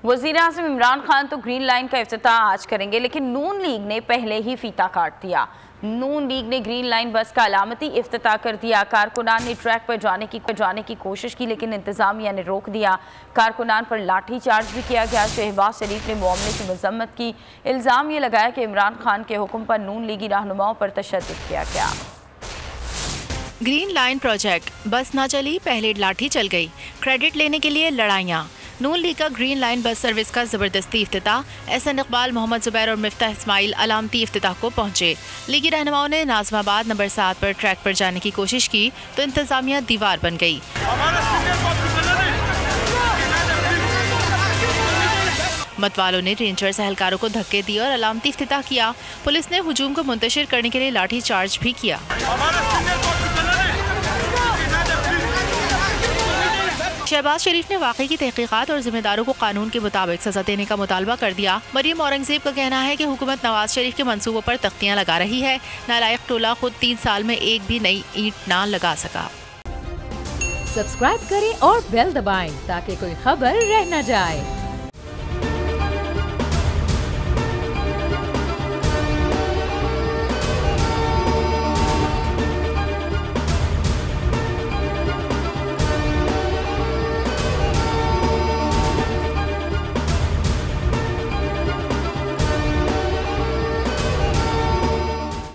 वज़ीर-ए-आज़म इमरान खान तो green line का इफ्तिताह आज करेंगे, लेकिन नून लीग ने पहले ही फीता काट दिया। नून लीग ने ग्रीन लाइन बस का अलामती इफ्तिताह कर दिया। कारकुनान ने ट्रैक पर जाने की कोशिश की, लेकिन इंतजामिया ने रोक दिया। कारकुनान पर लाठी चार्ज भी किया गया। शहबाज शरीफ ने मामले की मजम्मत की। इल्ज़ाम ये लगाया कि इमरान खान के हुक्म पर नून लीगी रहनुमाओं पर तशद्दुद किया गया। ग्रीन लाइन प्रोजेक्ट, बस ना चली पहले लाठी चल गई, क्रेडिट लेने के लिए लड़ाइयाँ। नून लीग का ग्रीन लाइन बस सर्विस का जबरदस्ती इफ्तिताह। एहसन इकबाल, मोहम्मद जुबैर और मिफ्ताह इस्माइल अलामती इफ्तिताह को पहुंचे। लीगी रहनुमाओं ने नाज़माबाद नंबर 7 पर ट्रैक पर जाने की कोशिश की तो इंतजामिया दीवार बन गई। मतवालों ने रेंजर्स एहलकारों को धक्के दिए और अलामती इफ्तिताह किया। पुलिस ने हुजूम को मुंतशिर करने के लिए लाठी चार्ज भी किया। शहबाज शरीफ ने वाक़ई की तहकीकात और जिम्मेदारों को कानून के मुताबिक सजा देने का मुतालबा कर दिया। मरियम औरंगजेब का कहना है कि हुकूमत नवाज शरीफ के मंसूबों पर तख्तियां लगा रही है। नालायक टोला खुद 3 साल में एक भी नई ईंट ना लगा सका। सब्सक्राइब करें और बेल दबाएं ताकि कोई खबर रह न जाए।